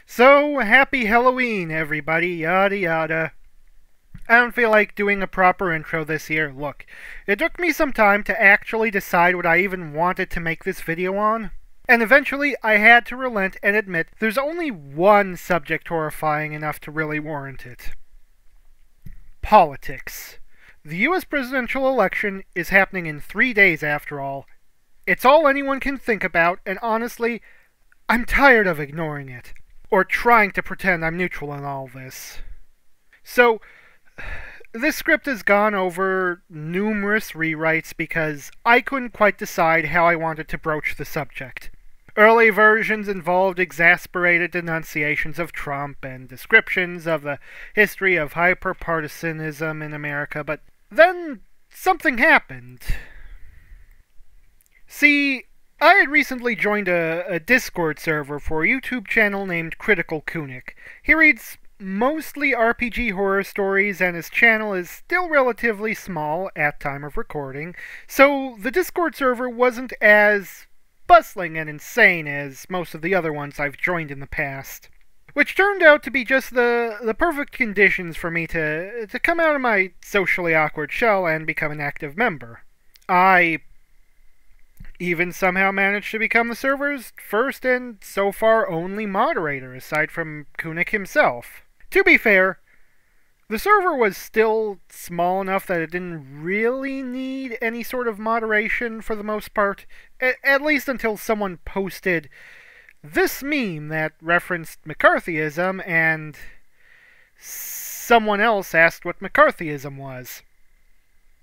So, happy Halloween, everybody, yada yada. I don't feel like doing a proper intro this year. Look, it took me some time to actually decide what I even wanted to make this video on. And eventually, I had to relent and admit there's only one subject horrifying enough to really warrant it. Politics. The US presidential election is happening in 3 days after all. It's all anyone can think about, and honestly, I'm tired of ignoring it. Or trying to pretend I'm neutral in all this. So, this script has gone over numerous rewrites because I couldn't quite decide how I wanted to broach the subject. Early versions involved exasperated denunciations of Trump and descriptions of the history of hyperpartisanism in America, but then something happened. See, I had recently joined a Discord server for a YouTube channel named Critical Kunik. He reads mostly RPG horror stories, and his channel is still relatively small at time of recording, so the Discord server wasn't as bustling and insane as most of the other ones I've joined in the past. Which turned out to be just the perfect conditions for me to come out of my socially awkward shell and become an active member. I even somehow managed to become the server's first and so far only moderator, aside from Kunik himself. To be fair, the server was still small enough that it didn't really need any sort of moderation for the most part, at least until someone posted this meme that referenced McCarthyism, and someone else asked what McCarthyism was.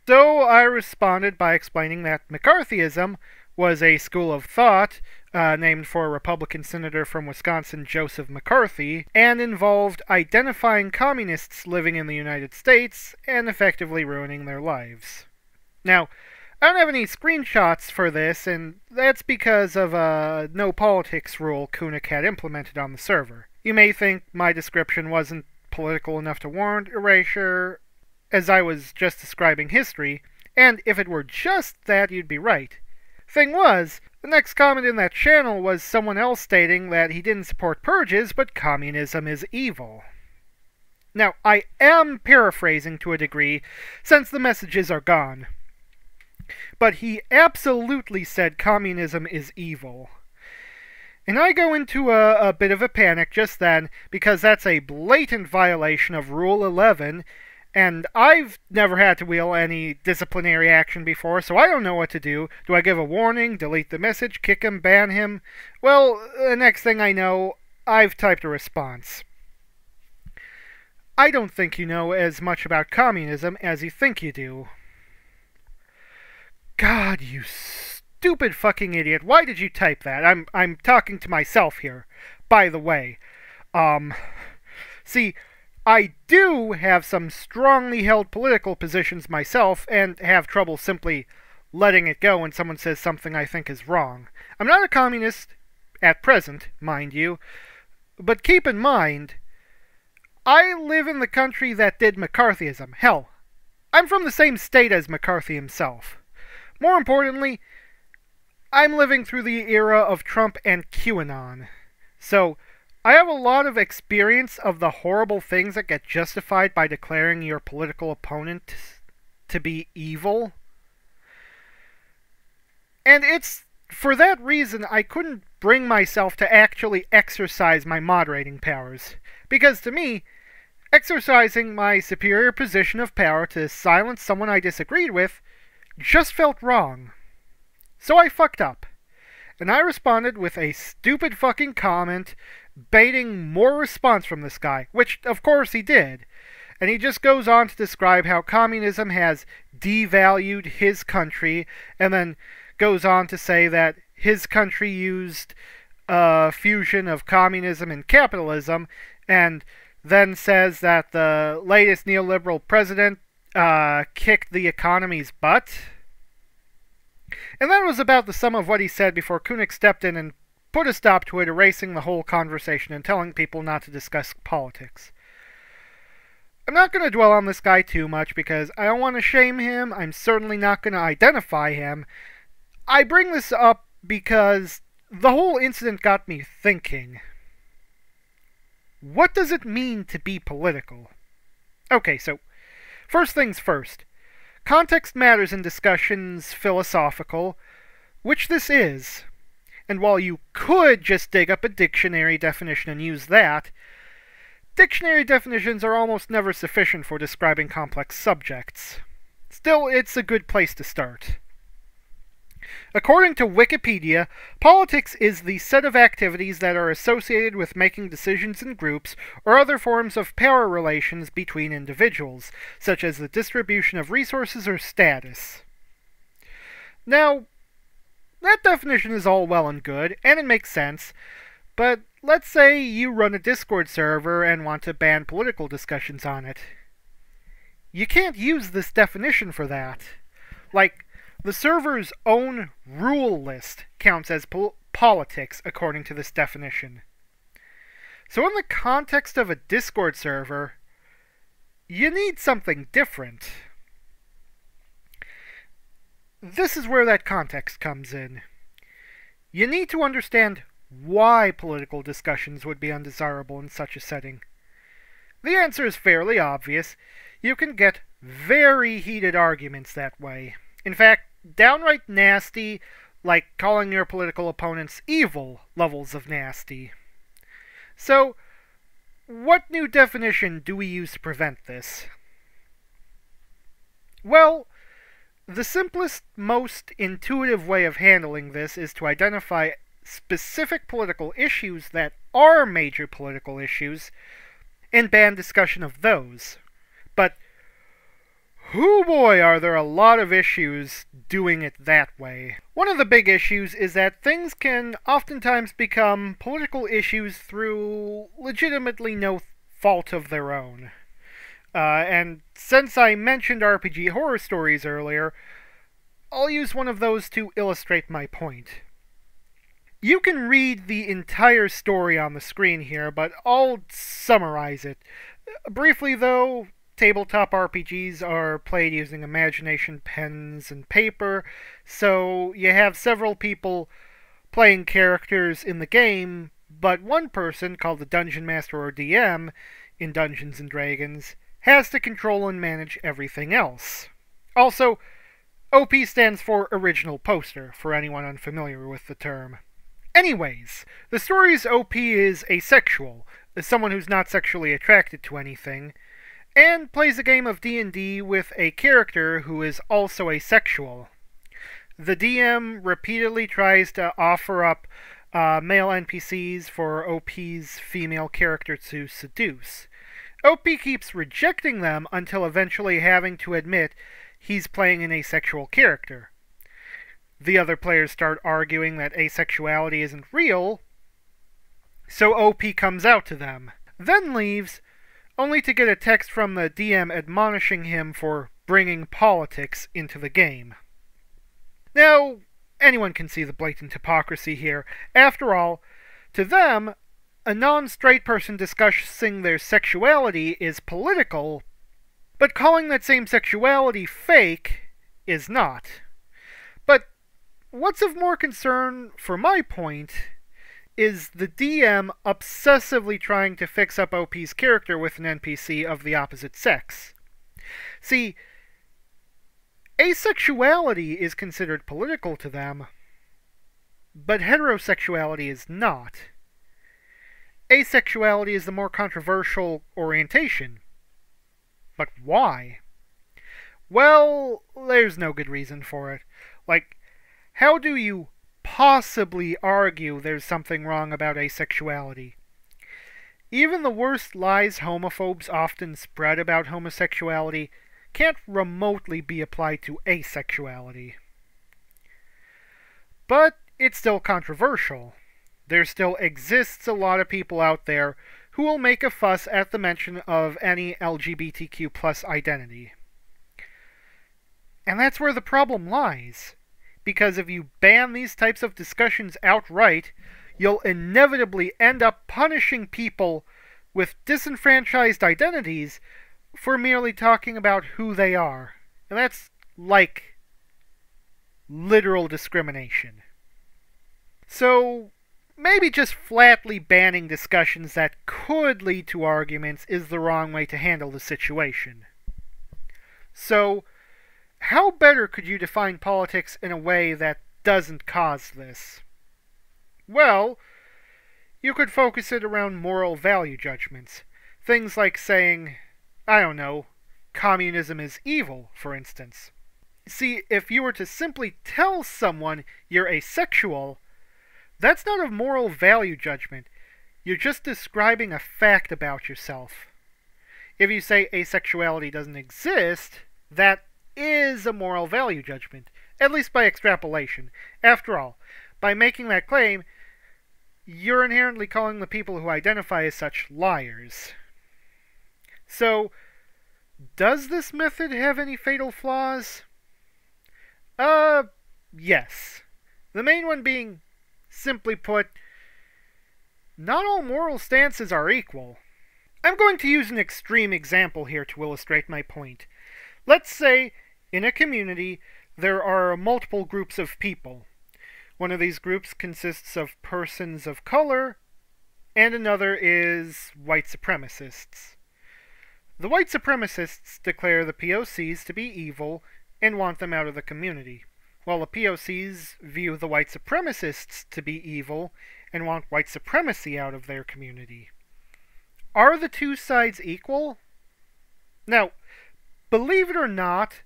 So I responded by explaining that McCarthyism was a school of thought named for a Republican senator from Wisconsin, Joseph McCarthy, and involved identifying communists living in the United States and effectively ruining their lives. Now, I don't have any screenshots for this, and that's because of a no politics rule Kunik had implemented on the server. You may think my description wasn't political enough to warrant erasure, as I was just describing history, and if it were just that, you'd be right. Thing was, the next comment in that channel was someone else stating that he didn't support purges, but communism is evil. Now, I am paraphrasing to a degree, since the messages are gone. But he absolutely said communism is evil. And I go into a bit of a panic just then, because that's a blatant violation of Rule 11, and I've never had to wield any disciplinary action before, so I don't know what to do. Do I give a warning, delete the message, kick him, ban him? Well, the next thing I know, I've typed a response. I don't think you know as much about communism as you think you do. God, you stupid fucking idiot. Why did you type that? I'm talking to myself here, by the way. See, I do have some strongly held political positions myself, and have trouble simply letting it go when someone says something I think is wrong. I'm not a communist, at present, mind you, but keep in mind, I live in the country that did McCarthyism. Hell, I'm from the same state as McCarthy himself. More importantly, I'm living through the era of Trump and QAnon. So, I have a lot of experience of the horrible things that get justified by declaring your political opponent to be evil. And it's for that reason I couldn't bring myself to actually exercise my moderating powers. Because to me, exercising my superior position of power to silence someone I disagreed with just felt wrong. So I fucked up. And I responded with a stupid fucking comment baiting more response from this guy, which of course he did. And he just goes on to describe how communism has devalued his country, and then goes on to say that his country used a fusion of communism and capitalism, and then says that the latest neoliberal president kicked the economy's butt. And that was about the sum of what he said before Kunik stepped in and put a stop to it, erasing the whole conversation and telling people not to discuss politics. I'm not going to dwell on this guy too much because I don't want to shame him. I'm certainly not going to identify him. I bring this up because the whole incident got me thinking. what does it mean to be political? Okay, so first things first. Context matters in discussions philosophical, which this is. And while you could just dig up a dictionary definition and use that, dictionary definitions are almost never sufficient for describing complex subjects. Still, it's a good place to start. According to Wikipedia, politics is the set of activities that are associated with making decisions in groups or other forms of power relations between individuals, such as the distribution of resources or status. Now, that definition is all well and good, and it makes sense, but let's say you run a Discord server and want to ban political discussions on it. You can't use this definition for that. Like, the server's own rule list counts as politics according to this definition. So in the context of a Discord server, you need something different. This is where that context comes in. You need to understand why political discussions would be undesirable in such a setting. The answer is fairly obvious. You can get very heated arguments that way. In fact, downright nasty, like calling your political opponents evil levels of nasty. So, what new definition do we use to prevent this? Well, the simplest, most intuitive way of handling this is to identify specific political issues that are major political issues and ban discussion of those. But, hoo boy, are there a lot of issues doing it that way. One of the big issues is that things can oftentimes become political issues through legitimately no fault of their own. And since I mentioned RPG horror stories earlier, I'll use one of those to illustrate my point. You can read the entire story on the screen here, but I'll summarize it. Briefly though, tabletop RPGs are played using imagination pens and paper, so you have several people playing characters in the game, but one person, called the Dungeon Master or DM in Dungeons & Dragons, has to control and manage everything else. Also, OP stands for Original Poster, for anyone unfamiliar with the term. Anyways, the story's OP is asexual, someone who's not sexually attracted to anything, and plays a game of D&D with a character who is also asexual. The DM repeatedly tries to offer up male NPCs for OP's female character to seduce. OP keeps rejecting them until eventually having to admit he's playing an asexual character. The other players start arguing that asexuality isn't real, so OP comes out to them, then leaves, only to get a text from the DM admonishing him for bringing politics into the game. Now, anyone can see the blatant hypocrisy here. After all, to them, a non-straight person discussing their sexuality is political, but calling that same sexuality fake is not. But what's of more concern, for my point, is the DM obsessively trying to fix up OP's character with an NPC of the opposite sex. See, asexuality is considered political to them, but heterosexuality is not. Asexuality is the more controversial orientation. But why? Well, there's no good reason for it. Like, how do you possibly argue there's something wrong about asexuality? Even the worst lies homophobes often spread about homosexuality can't remotely be applied to asexuality. But it's still controversial. There still exists a lot of people out there who will make a fuss at the mention of any LGBTQ plus identity. And that's where the problem lies. Because if you ban these types of discussions outright, you'll inevitably end up punishing people with disenfranchised identities for merely talking about who they are. And that's like literal discrimination. So, maybe just flatly banning discussions that could lead to arguments is the wrong way to handle the situation. So, how better could you define politics in a way that doesn't cause this? Well, you could focus it around moral value judgments. Things like saying, I don't know, communism is evil, for instance. See, if you were to simply tell someone you're asexual, that's not a moral value judgment. You're just describing a fact about yourself. If you say asexuality doesn't exist, that is a moral value judgment, at least by extrapolation. After all, by making that claim, you're inherently calling the people who identify as such liars. So, does this method have any fatal flaws? Yes. The main one being, simply put, not all moral stances are equal. I'm going to use an extreme example here to illustrate my point. Let's say, in a community, there are multiple groups of people. One of these groups consists of persons of color, and another is white supremacists. The white supremacists declare the POCs to be evil and want them out of the community, while the POCs view the white supremacists to be evil and want white supremacy out of their community. Are the two sides equal? Now, believe it or not,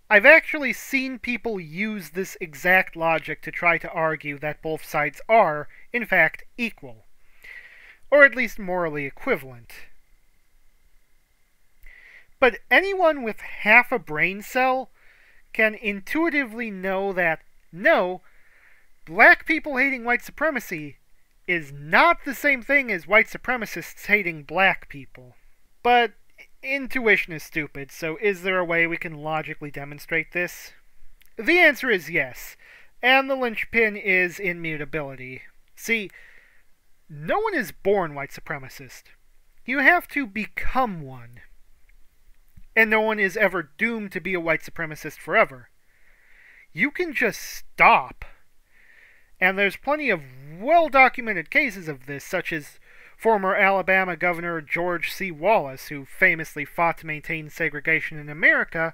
I've actually seen people use this exact logic to try to argue that both sides are, in fact, equal, or at least morally equivalent. But anyone with half a brain cell can intuitively know that, no, black people hating white supremacy is not the same thing as white supremacists hating black people. But intuition is stupid, so is there a way we can logically demonstrate this? The answer is yes, and the linchpin is immutability. See, no one is born white supremacist. You have to become one. And no one is ever doomed to be a white supremacist forever. You can just stop. And there's plenty of well-documented cases of this, such as former Alabama Governor George C. Wallace, who famously fought to maintain segregation in America,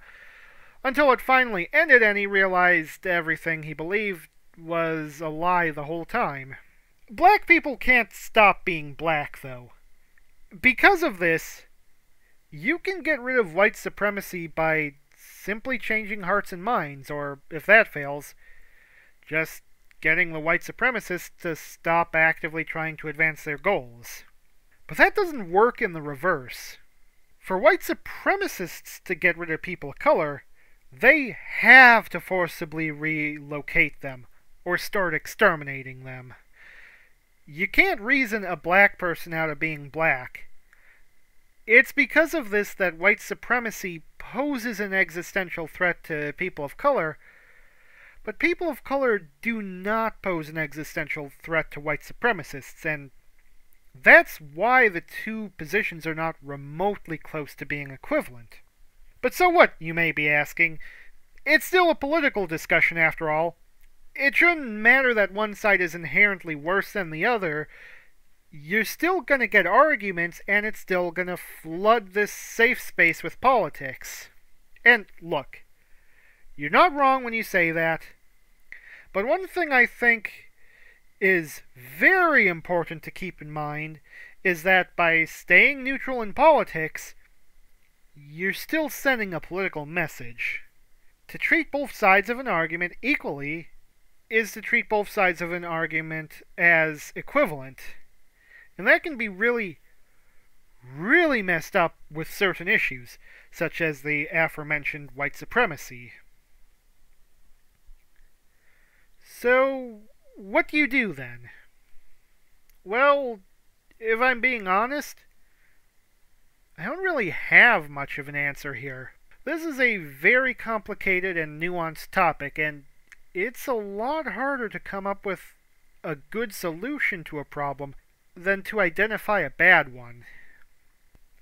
until it finally ended and he realized everything he believed was a lie the whole time. Black people can't stop being black, though. Because of this, you can get rid of white supremacy by simply changing hearts and minds, or, if that fails, just getting the white supremacists to stop actively trying to advance their goals. But that doesn't work in the reverse. For white supremacists to get rid of people of color, they have to forcibly relocate them, or start exterminating them. You can't reason a black person out of being black. It's because of this that white supremacy poses an existential threat to people of color, but people of color do not pose an existential threat to white supremacists, and that's why the two positions are not remotely close to being equivalent. But so what, you may be asking? It's still a political discussion after all. It shouldn't matter that one side is inherently worse than the other. You're still going to get arguments, and it's still going to flood this safe space with politics. And look, you're not wrong when you say that, but one thing I think is very important to keep in mind is that by staying neutral in politics, you're still sending a political message. To treat both sides of an argument equally is to treat both sides of an argument as equivalent. And that can be really, really messed up with certain issues, such as the aforementioned white supremacy. So, what do you do then? Well, if I'm being honest, I don't really have much of an answer here. This is a very complicated and nuanced topic, and it's a lot harder to come up with a good solution to a problem than to identify a bad one.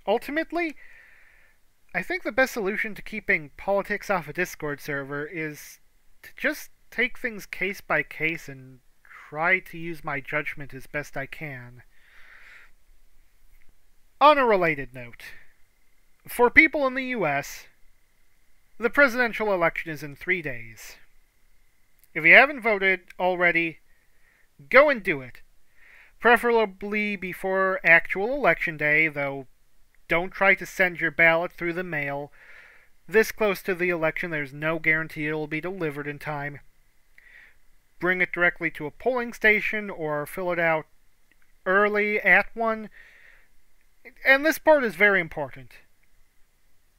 Ultimately, I think the best solution to keeping politics off a Discord server is to just take things case by case and try to use my judgment as best I can. On a related note, for people in the US, the presidential election is in 3 days. If you haven't voted already, go and do it. Preferably before actual election day, though don't try to send your ballot through the mail. This close to the election, there's no guarantee it will be delivered in time. Bring it directly to a polling station or fill it out early at one. And this part is very important.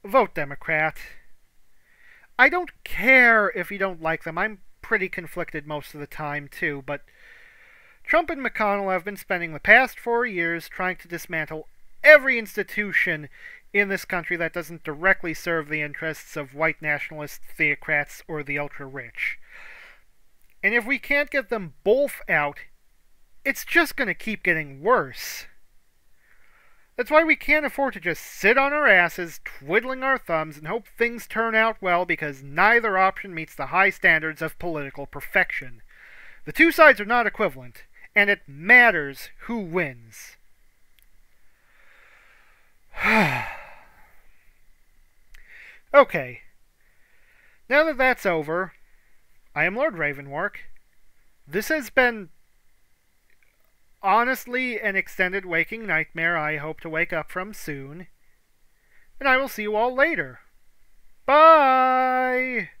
Vote Democrat. I don't care if you don't like them. I'm pretty conflicted most of the time, too, but Trump and McConnell have been spending the past 4 years trying to dismantle every institution in this country that doesn't directly serve the interests of white nationalist theocrats or the ultra-rich. And if we can't get them both out, it's just going to keep getting worse. That's why we can't afford to just sit on our asses, twiddling our thumbs, and hope things turn out well, because neither option meets the high standards of political perfection. The two sides are not equivalent, and it matters who wins. Okay. Now that that's over, I am Lord Ravenwork. This has been honestly an extended waking nightmare I hope to wake up from soon. And I will see you all later. Bye!